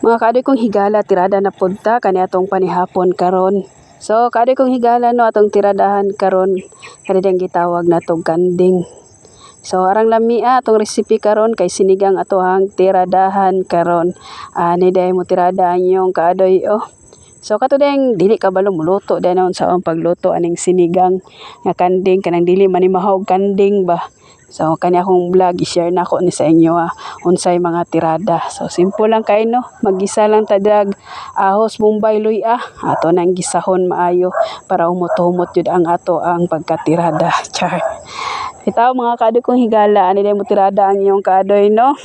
Mga kaadoy kong higala, tirada na punta kani atong panihapon karon. So kaadoy kong higala no atong tiradahan karon kanang gitawag natong kanding. So arang lamia atong recipe karon kay sinigang atohang tiradahan karon. Ani day mo tirada anyong kaadoy oh. So kato ding dili kabalo muluto dayon sa pagluto aning sinigang nga kanding kanang dili man ni mahog kanding ba. So kani akong vlog i-share nako ni sa inyo unsay mga tirada. So simple lang kay no, maggisa lang ta drag ahos bombay luya. Ato nang gisahon maayo para umot-umot jud ang ato ang pagkatirada. Char. Itaw mga kaadoy kong higala ani day mo tirada ang iyong kaadoy no.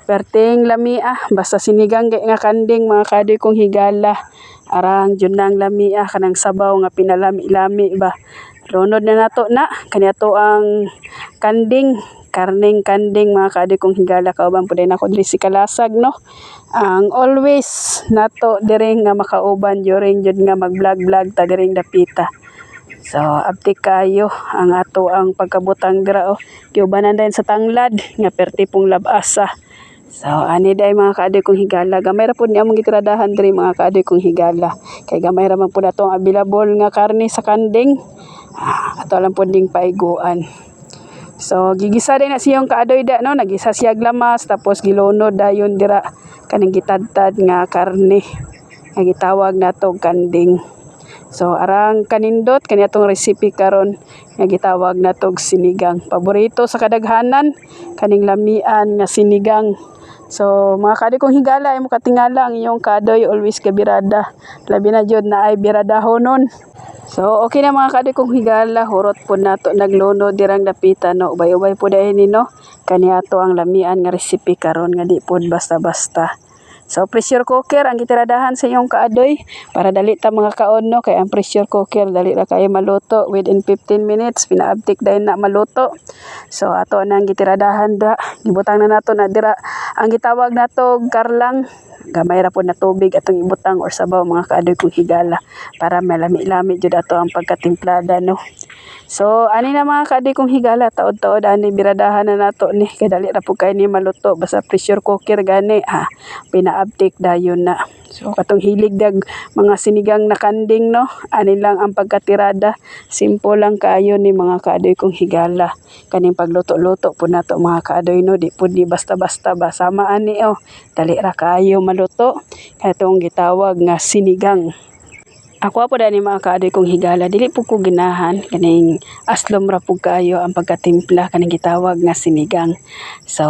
Perting lamia basta sinigang nga kanding mga kaadoy kong higala. Arang jud nang lamia kanang sabaw nga pinalami-lami ba. Lunod na nato na kaniadto ang kanding, karning kanding mga kaadoy kong higala kauban pud nako diri si kalasag no. Ang always nato diri nga makauban during jud nga mag-vlog ta diri dapita. So abtik kayo ang ato ang pagkabutang dira oh. Giubanan din sa tanglad nga perti pong labasa. So ani day mga kaadoy kong higala, gamay ra pud ni among gitiradahan diri mga kaadoy kong higala. Kay gamay ra man pud atong available nga karne sa kanding. Ato lang pud ding paiguan. So gigisa din na siyang kaadoy da no, nagisa siya glamas tapos gilunod dayon dira kaning gitadtad nga karne nga gitawag natong kanding. So arang kanindot kani atong recipe karon nga gitawag natong sinigang. Paborito sa kadaghanan kaning lamian nga sinigang. So mga kaadoy kong higala ay mo katingala ang iyong kaadoy always kabirada. Labi na jud na ay biradahonon. So okay na mga kaadoy kong higala, hurot po nato naglunod dirang dapita no. Ubay-ubay po dahil ni no. Kani ato ang lamian nga recipe karon nga di pod basta-basta. So pressure cooker ang gitiradahan sa iyong kaadoy para dali ta mga kaon no, kay ang pressure cooker dali ra kay maluto within 15 minutes pinaabtik dayon na maluto. So ato nang gitiradahan da, gibutang na nato na dira ang gitawag nato karlang. Gamay ra po na tubig atong ibutang or sabaw mga kaadoy kong higala para malami-lami jud ato ang pagkatimplada no. So ani na mga kaadoy kong higala, taod-taod ani biradahan na nato ni kay dali ra po kay ni maluto basta pressure cooker gani pinaabtik dayon na. So katong hilig dag mga sinigang na kanding no, ani lang ang pagkatirada, simple lang kaayo ni mga kaadoy kong higala. Kaning pagluto-luto po nato mga kaadoy no, di pud ni basta-basta ba sama ani oh, dali ra kaayo maluto katong gitawag nga sinigang. Ako po dani mga kaadoy kong higala, dili po ko ginahan kaning aslom ra pug kaayo ang pagkatimpla kaning gitawag nga sinigang. So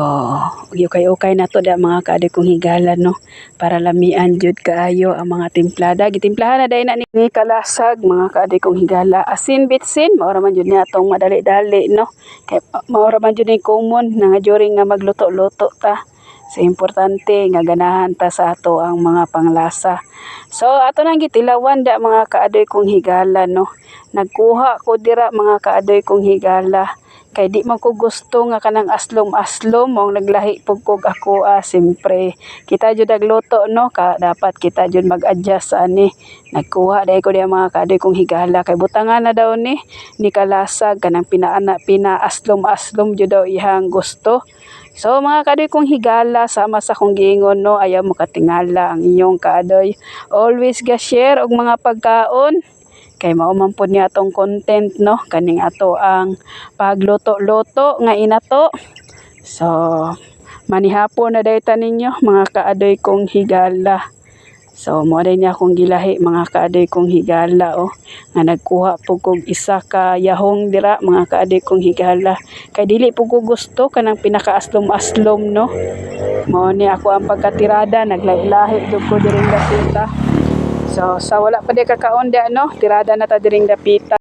okay na to da mga kaadoy kong higala no, para lamian jud kaayo ang mga timplada. Gitimplahan na day na ni kalasag mga kaadoy kong higala. Asin bitsin mao ra man jud ni atong madali-dali no. Kay mao ra man jud ni common nga during nga magluto-luto ta. So importante nga ganahan ta sa ato ang mga panglasa. So ato nang gitilawan da mga kaadoy kong higala no. Nagkuha ko dira mga kaadoy kong higala. Kay di man ko gusto nga kanang aslom-aslom mong naglahi pug kog ako simpre. Kita jud nagluto no, dapat kita jud mag-adjust ani. Nagkuha dai ko diya mga kaadoy kong higala kay butangan na daw ni kalasag kanang pina-aslom-aslom jud daw ihang gusto. So mga kaadoy kong higala, sama sa kong giingon no, ayaw mo katingala ang inyong kaadoy. Always ga-share og mga pagkaon. Kay mao man pod ni atong content no, kaning ato ang pagluto-luto nga inato. So manihapon na dayta ninyo mga kaadoy kong higala. So mo din niya akong gilahi mga kaadoy kong higala oh, nga nagkuha po kog isa ka yahong dira mga kaadoy kong higala. Kay dili po ko gusto kanang pinakaaslom-aslom no. Mo ni ako ang pagkatirada, naglahi-lahi jud ko diring dapita. So sa wala pa di kakaon da no, tirada na ta diring dapita.